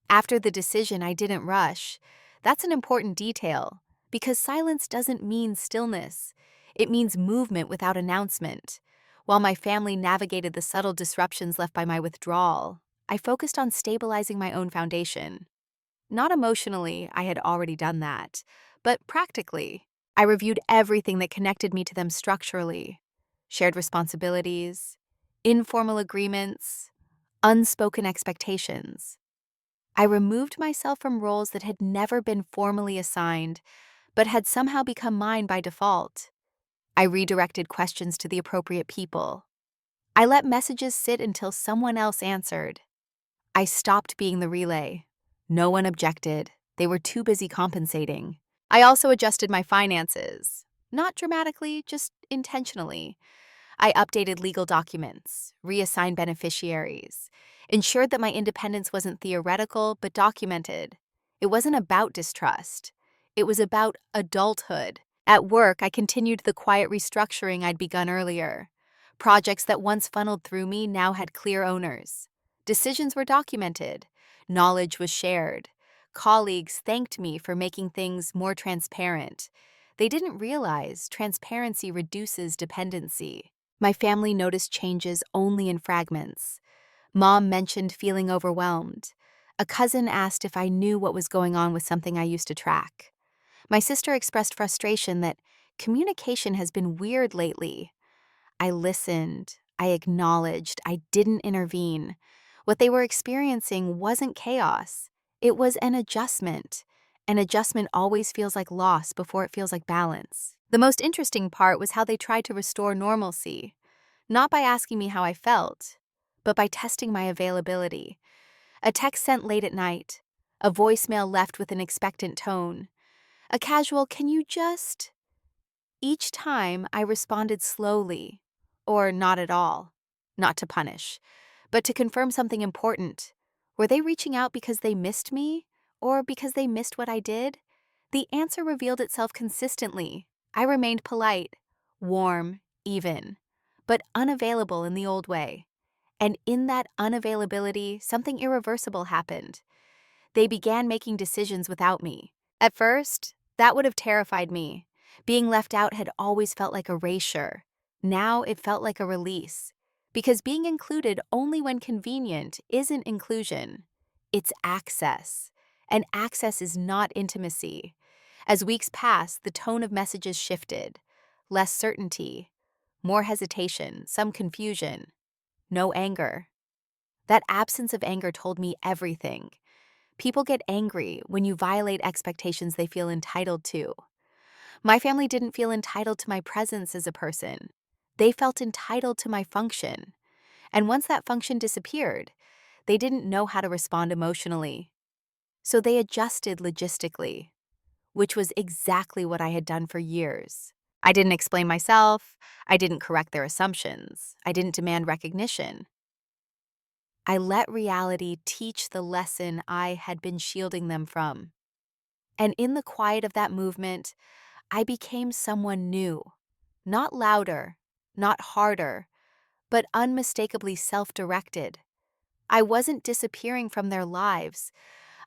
After the decision, I didn't rush. That's an important detail, because silence doesn't mean stillness. It means movement without announcement. While my family navigated the subtle disruptions left by my withdrawal, I focused on stabilizing my own foundation. Not emotionally, I had already done that, but practically. I reviewed everything that connected me to them structurally: shared responsibilities, informal agreements, unspoken expectations. I removed myself from roles that had never been formally assigned, but had somehow become mine by default. I redirected questions to the appropriate people. I let messages sit until someone else answered. I stopped being the relay. No one objected. They were too busy compensating. I also adjusted my finances. Not dramatically, just intentionally. I updated legal documents, reassigned beneficiaries, ensured that my independence wasn't theoretical but documented. It wasn't about distrust. It was about adulthood. At work, I continued the quiet restructuring I'd begun earlier. Projects that once funneled through me now had clear owners. Decisions were documented. Knowledge was shared. Colleagues thanked me for making things more transparent. They didn't realize transparency reduces dependency. My family noticed changes only in fragments. Mom mentioned feeling overwhelmed. A cousin asked if I knew what was going on with something I used to track. My sister expressed frustration that communication has been weird lately. I listened. I acknowledged. I didn't intervene. What they were experiencing wasn't chaos. It was an adjustment. An adjustment always feels like loss before it feels like balance. The most interesting part was how they tried to restore normalcy, not by asking me how I felt, but by testing my availability. A text sent late at night, a voicemail left with an expectant tone, a casual, "Can you just?" Each time I responded slowly, or not at all, not to punish, but to confirm something important. Were they reaching out because they missed me, or because they missed what I did? The answer revealed itself consistently. I remained polite, warm, even, but unavailable in the old way. And in that unavailability, something irreversible happened. They began making decisions without me. At first, that would have terrified me. Being left out had always felt like erasure. Now it felt like a release. Because being included only when convenient isn't inclusion. It's access. And access is not intimacy. As weeks passed, the tone of messages shifted. Less certainty, more hesitation, some confusion, no anger. That absence of anger told me everything. People get angry when you violate expectations they feel entitled to. My family didn't feel entitled to my presence as a person. They felt entitled to my function. And once that function disappeared, they didn't know how to respond emotionally. So they adjusted logistically, which was exactly what I had done for years. I didn't explain myself. I didn't correct their assumptions. I didn't demand recognition. I let reality teach the lesson I had been shielding them from. And in the quiet of that movement, I became someone new. Not louder, not harder, but unmistakably self-directed. I wasn't disappearing from their lives.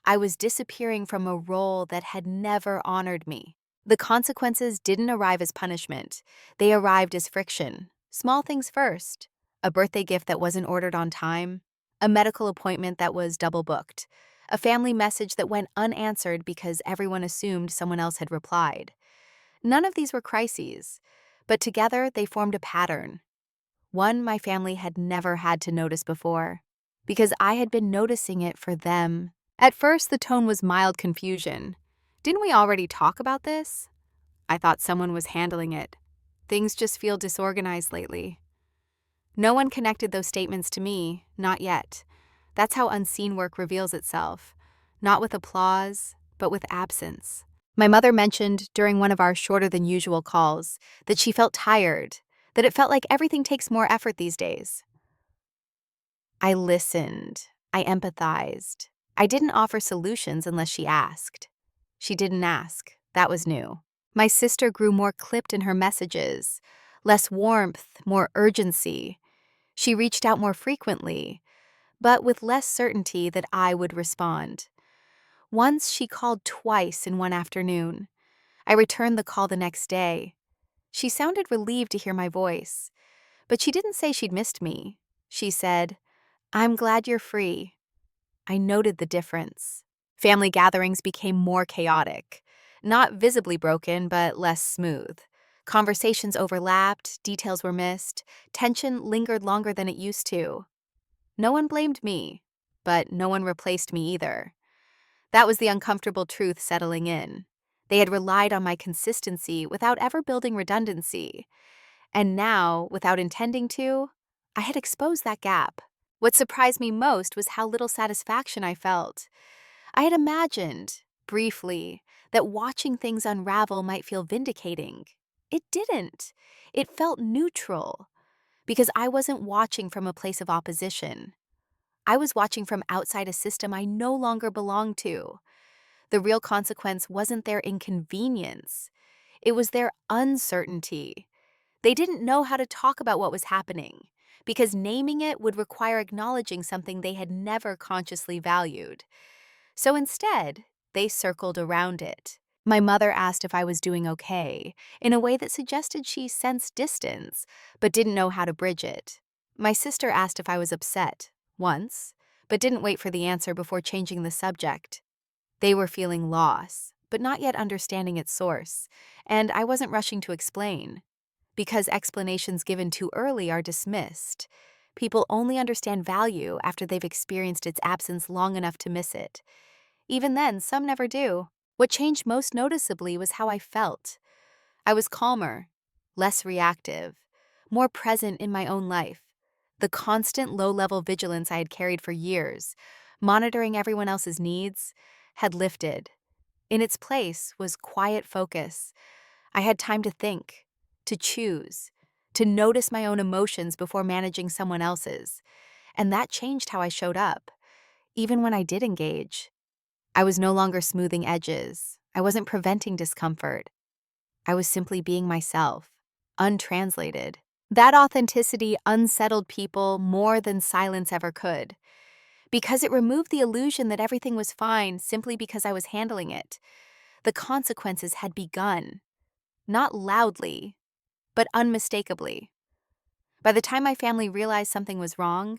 I was disappearing from a role that had never honored me. The consequences didn't arrive as punishment. They arrived as friction. Small things first. A birthday gift that wasn't ordered on time. A medical appointment that was double booked. A family message that went unanswered because everyone assumed someone else had replied. None of these were crises, but together they formed a pattern. One my family had never had to notice before, because I had been noticing it for them. At first, the tone was mild confusion. Didn't we already talk about this? I thought someone was handling it. Things just feel disorganized lately. No one connected those statements to me, not yet. That's how unseen work reveals itself, not with applause, but with absence. My mother mentioned during one of our shorter than usual calls that she felt tired, that it felt like everything takes more effort these days. I listened. I empathized. I didn't offer solutions unless she asked. She didn't ask. That was new. My sister grew more clipped in her messages, less warmth, more urgency. She reached out more frequently, but with less certainty that I would respond. Once she called twice in one afternoon. I returned the call the next day. She sounded relieved to hear my voice, but she didn't say she'd missed me. She said, "I'm glad you're free." I noted the difference. Family gatherings became more chaotic. Not visibly broken, but less smooth. Conversations overlapped, details were missed, tension lingered longer than it used to. No one blamed me, but no one replaced me either. That was the uncomfortable truth settling in. They had relied on my consistency without ever building redundancy. And now, without intending to, I had exposed that gap. What surprised me most was how little satisfaction I felt. I had imagined, briefly, that watching things unravel might feel vindicating. It didn't. It felt neutral. because I wasn't watching from a place of opposition. I was watching from outside a system I no longer belonged to. The real consequence wasn't their inconvenience, it was their uncertainty. They didn't know how to talk about what was happening, because naming it would require acknowledging something they had never consciously valued. So instead, they circled around it. My mother asked if I was doing okay, in a way that suggested she sensed distance, but didn't know how to bridge it. My sister asked if I was upset, once, but didn't wait for the answer before changing the subject. They were feeling loss, but not yet understanding its source, and I wasn't rushing to explain. Because explanations given too early are dismissed. People only understand value after they've experienced its absence long enough to miss it. Even then, some never do. What changed most noticeably was how I felt. I was calmer, less reactive, more present in my own life. The constant low-level vigilance I had carried for years, monitoring everyone else's needs, had lifted. In its place was quiet focus. I had time to think, to choose, to notice my own emotions before managing someone else's. And that changed how I showed up, even when I did engage. I was no longer smoothing edges. I wasn't preventing discomfort. I was simply being myself, untranslated. That authenticity unsettled people more than silence ever could, because it removed the illusion that everything was fine simply because I was handling it. The consequences had begun, not loudly, but unmistakably. By the time my family realized something was wrong,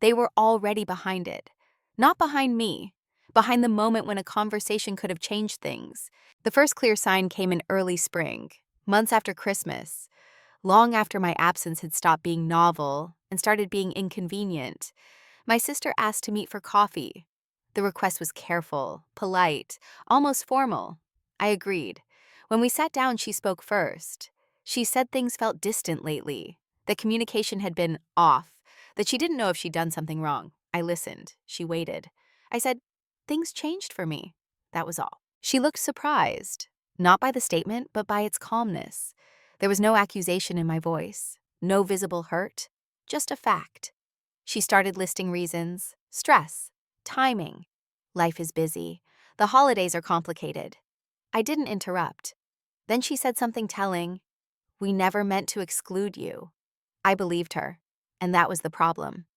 they were already behind it. Not behind me, behind the moment when a conversation could have changed things. The first clear sign came in early spring, months after Christmas, long after my absence had stopped being novel and started being inconvenient. My sister asked to meet for coffee. The request was careful, polite, almost formal. I agreed. When we sat down, she spoke first. She said things felt distant lately, that communication had been off, that she didn't know if she'd done something wrong. I listened. She waited. I said, "Things changed for me." That was all. She looked surprised, not by the statement, but by its calmness. There was no accusation in my voice, no visible hurt, just a fact. She started listing reasons: stress, timing, life is busy, the holidays are complicated. I didn't interrupt. Then she said something telling: "We never meant to exclude you." I believed her, and that was the problem.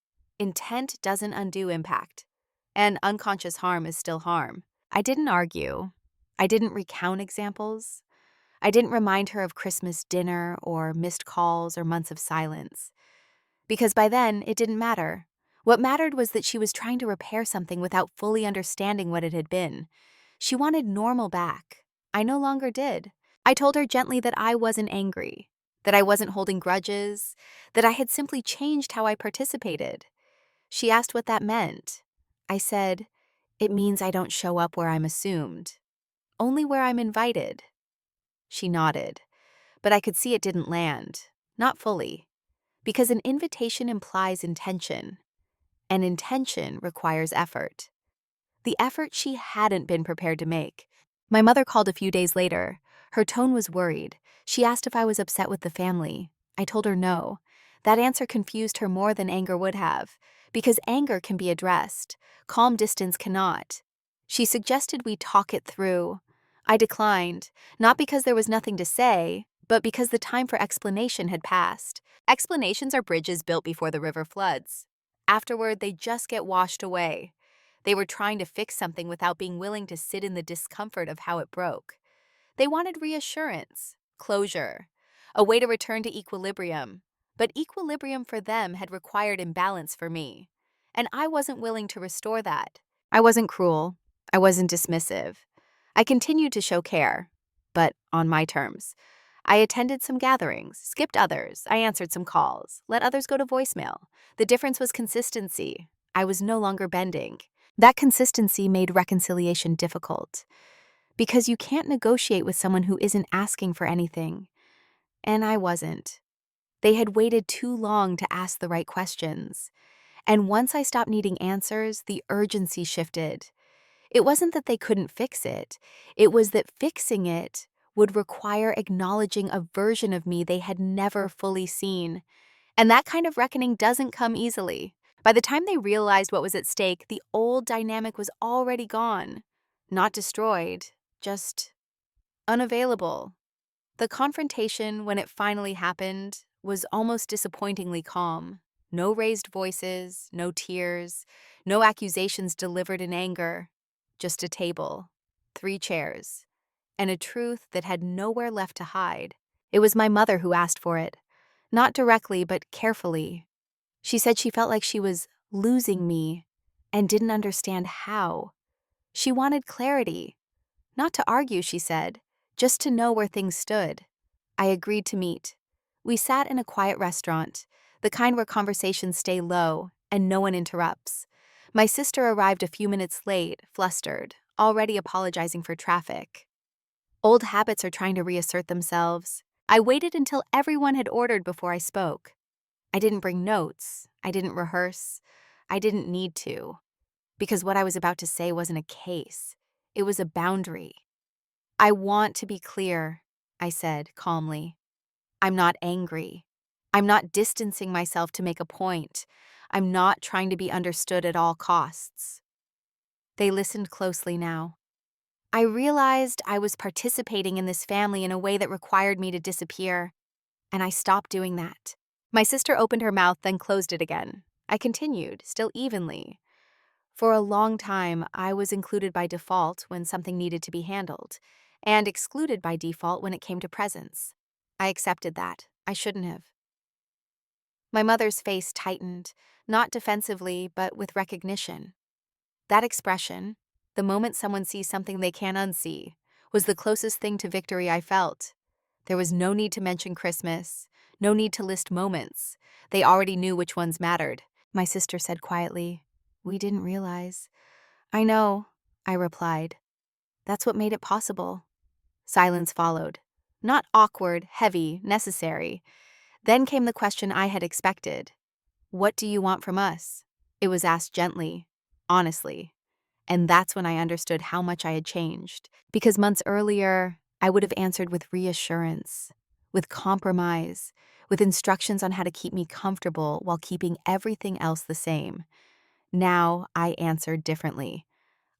Intent doesn't undo impact, and unconscious harm is still harm. I didn't argue. I didn't recount examples. I didn't remind her of Christmas dinner or missed calls or months of silence. Because by then, it didn't matter. What mattered was that she was trying to repair something without fully understanding what it had been. She wanted normal back. I no longer did. I told her gently that I wasn't angry, that I wasn't holding grudges, that I had simply changed how I participated. She asked what that meant. I said, "It means I don't show up where I'm assumed, only where I'm invited." She nodded, but I could see it didn't land, not fully, because an invitation implies intention, and intention requires effort. The effort she hadn't been prepared to make. My mother called a few days later. Her tone was worried. She asked if I was upset with the family. I told her no. That answer confused her more than anger would have, because anger can be addressed. Calm distance cannot. She suggested we talk it through. I declined, not because there was nothing to say, but because the time for explanation had passed. Explanations are bridges built before the river floods. Afterward, they just get washed away. They were trying to fix something without being willing to sit in the discomfort of how it broke. They wanted reassurance, closure, a way to return to equilibrium. But equilibrium for them had required imbalance for me, and I wasn't willing to restore that. I wasn't cruel. I wasn't dismissive. I continued to show care, but on my terms. I attended some gatherings, skipped others, I answered some calls, let others go to voicemail. The difference was consistency. I was no longer bending. That consistency made reconciliation difficult, because you can't negotiate with someone who isn't asking for anything. And I wasn't. They had waited too long to ask the right questions. And once I stopped needing answers, the urgency shifted. It wasn't that they couldn't fix it. It was that fixing it would require acknowledging a version of me they had never fully seen. And that kind of reckoning doesn't come easily. By the time they realized what was at stake, the old dynamic was already gone. Not destroyed, just unavailable. The confrontation, when it finally happened, was almost disappointingly calm. No raised voices, no tears, no accusations delivered in anger. Just a table, 3 chairs, and a truth that had nowhere left to hide. It was my mother who asked for it. Not directly, but carefully. She said she felt like she was losing me and didn't understand how. She wanted clarity. Not to argue, she said, just to know where things stood. I agreed to meet. We sat in a quiet restaurant, the kind where conversations stay low and no one interrupts. My sister arrived a few minutes late, flustered, already apologizing for traffic. Old habits are trying to reassert themselves. I waited until everyone had ordered before I spoke. I didn't bring notes. I didn't rehearse. I didn't need to. Because what I was about to say wasn't a case. It was a boundary. I want to be clear, I said calmly. I'm not angry. I'm not distancing myself to make a point. I'm not trying to be understood at all costs. They listened closely now. I realized I was participating in this family in a way that required me to disappear, and I stopped doing that. My sister opened her mouth, then closed it again. I continued, still evenly. For a long time, I was included by default when something needed to be handled, and excluded by default when it came to presents. I accepted that. I shouldn't have. My mother's face tightened, not defensively, but with recognition. That expression, the moment someone sees something they can't unsee, was the closest thing to victory I felt. There was no need to mention Christmas, no need to list moments. They already knew which ones mattered. My sister said quietly, "We didn't realize." "I know," I replied. "That's what made it possible." Silence followed. Not awkward, heavy, necessary. Then came the question I had expected. "What do you want from us?" It was asked gently, honestly. And that's when I understood how much I had changed. Because months earlier, I would have answered with reassurance, with compromise, with instructions on how to keep me comfortable while keeping everything else the same. Now I answered differently.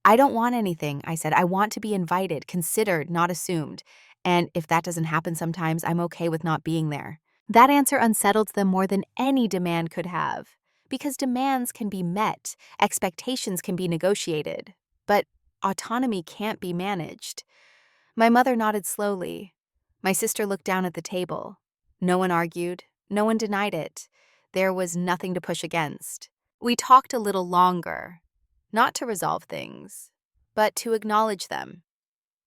"I don't want anything," I said. "I want to be invited, considered, not assumed. And if that doesn't happen sometimes, I'm okay with not being there." That answer unsettled them more than any demand could have. Because demands can be met, expectations can be negotiated, but autonomy can't be managed. My mother nodded slowly. My sister looked down at the table. No one argued, no one denied it. There was nothing to push against. We talked a little longer, not to resolve things, but to acknowledge them.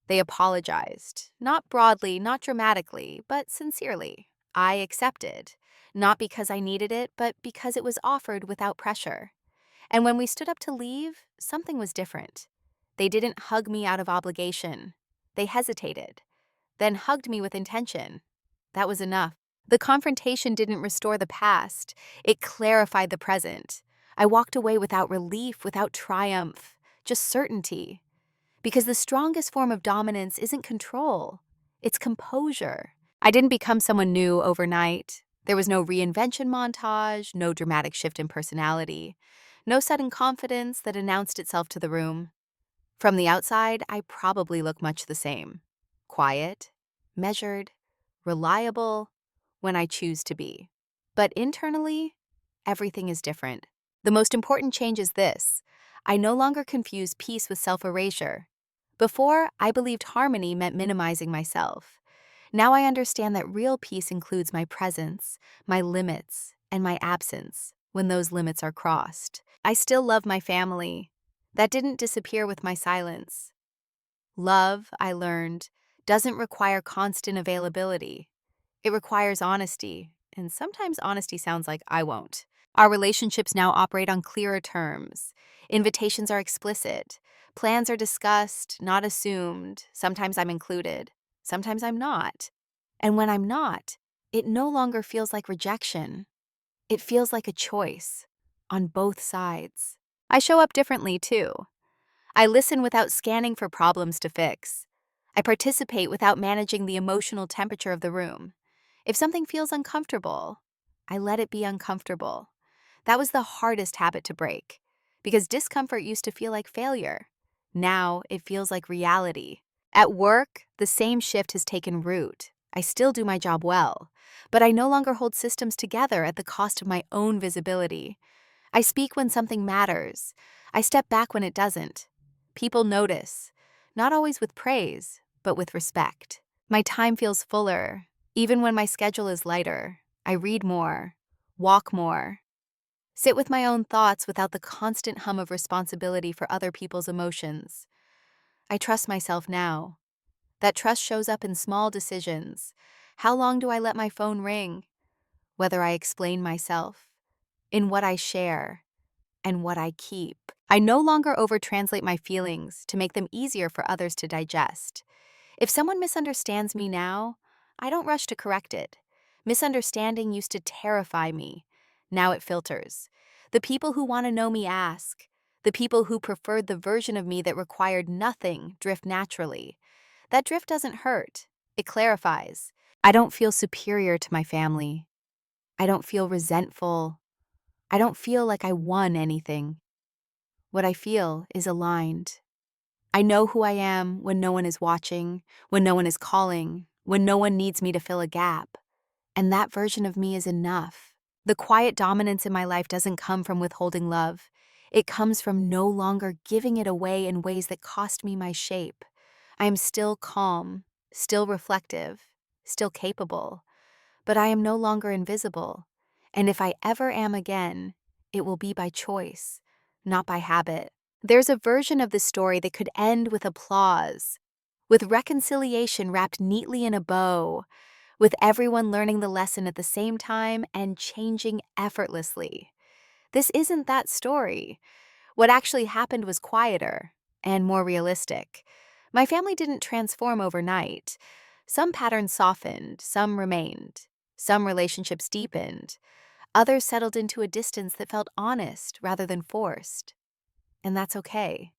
They apologized, not broadly, not dramatically, but sincerely. I accepted, not because I needed it, but because it was offered without pressure. And when we stood up to leave, something was different. They didn't hug me out of obligation. They hesitated, then hugged me with intention. That was enough. The confrontation didn't restore the past. It clarified the present. I walked away without relief, without triumph, just certainty. Because the strongest form of dominance isn't control, it's composure. I didn't become someone new overnight. There was no reinvention montage, no dramatic shift in personality, no sudden confidence that announced itself to the room. From the outside, I probably look much the same. Quiet, measured, reliable, when I choose to be. But internally, everything is different. The most important change is this. I no longer confuse peace with self-erasure. Before, I believed harmony meant minimizing myself. Now I understand that real peace includes my presence, my limits, and my absence when those limits are crossed. I still love my family. That didn't disappear with my silence. Love, I learned, doesn't require constant availability. It requires honesty, and sometimes honesty sounds like I won't. Our relationships now operate on clearer terms. Invitations are explicit. Plans are discussed, not assumed. Sometimes I'm included. Sometimes I'm not. And when I'm not, it no longer feels like rejection. It feels like a choice, on both sides. I show up differently, too. I listen without scanning for problems to fix. I participate without managing the emotional temperature of the room. If something feels uncomfortable, I let it be uncomfortable. That was the hardest habit to break, because discomfort used to feel like failure. Now it feels like reality. At work, the same shift has taken root. I still do my job well, but I no longer hold systems together at the cost of my own visibility. I speak when something matters. I step back when it doesn't. People notice, not always with praise, but with respect. My time feels fuller, even when my schedule is lighter. I read more, walk more, sit with my own thoughts without the constant hum of responsibility for other people's emotions. I trust myself now. That trust shows up in small decisions. How long do I let my phone ring? Whether I explain myself, in what I share, and what I keep. I no longer overtranslate my feelings to make them easier for others to digest. If someone misunderstands me now, I don't rush to correct it. Misunderstanding used to terrify me. Now it filters. The people who want to know me ask. The people who preferred the version of me that required nothing drift naturally. That drift doesn't hurt. It clarifies. I don't feel superior to my family. I don't feel resentful. I don't feel like I won anything. What I feel is aligned. I know who I am when no one is watching, when no one is calling, when no one needs me to fill a gap. And that version of me is enough. The quiet dominance in my life doesn't come from withholding love. It comes from no longer giving it away in ways that cost me my shape. I am still calm, still reflective, still capable, but I am no longer invisible. And if I ever am again, it will be by choice, not by habit. There's a version of the story that could end with applause, with reconciliation wrapped neatly in a bow, with everyone learning the lesson at the same time and changing effortlessly. This isn't that story. What actually happened was quieter and more realistic. My family didn't transform overnight. Some patterns softened, some remained, some relationships deepened, others settled into a distance that felt honest rather than forced. And that's okay.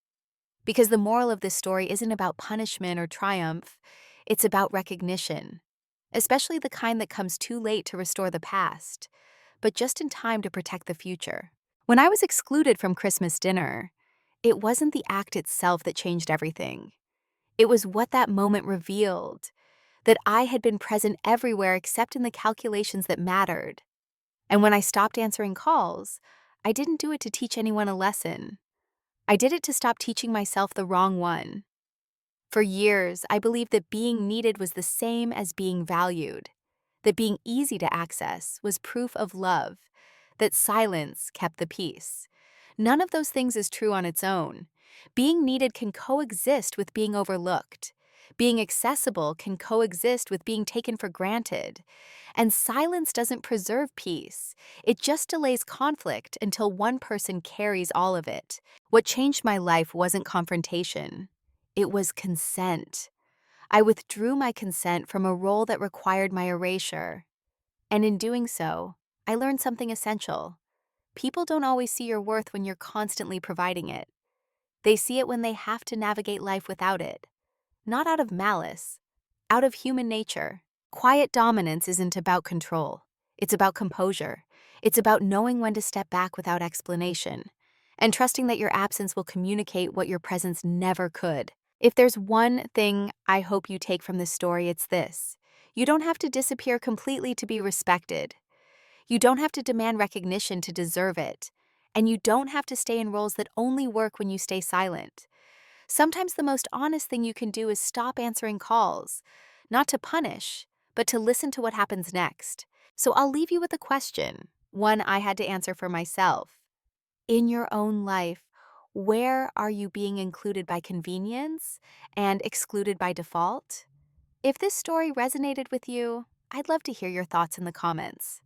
Because the moral of this story isn't about punishment or triumph, it's about recognition, especially the kind that comes too late to restore the past, but just in time to protect the future. When I was excluded from Christmas dinner, it wasn't the act itself that changed everything. It was what that moment revealed, that I had been present everywhere except in the calculations that mattered. And when I stopped answering calls, I didn't do it to teach anyone a lesson. I did it to stop teaching myself the wrong one. For years, I believed that being needed was the same as being valued, that being easy to access was proof of love, that silence kept the peace. None of those things is true on its own. Being needed can coexist with being overlooked. Being accessible can coexist with being taken for granted. And silence doesn't preserve peace. It just delays conflict until one person carries all of it. What changed my life wasn't confrontation. It was consent. I withdrew my consent from a role that required my erasure. And in doing so, I learned something essential. People don't always see your worth when you're constantly providing it. They see it when they have to navigate life without it. Not out of malice, out of human nature. Quiet dominance isn't about control. It's about composure. It's about knowing when to step back without explanation, and trusting that your absence will communicate what your presence never could. If there's one thing I hope you take from this story, it's this. You don't have to disappear completely to be respected. You don't have to demand recognition to deserve it. And you don't have to stay in roles that only work when you stay silent. Sometimes the most honest thing you can do is stop answering calls, not to punish, but to listen to what happens next. So I'll leave you with a question, one I had to answer for myself. In your own life, where are you being included by convenience and excluded by default? If this story resonated with you, I'd love to hear your thoughts in the comments.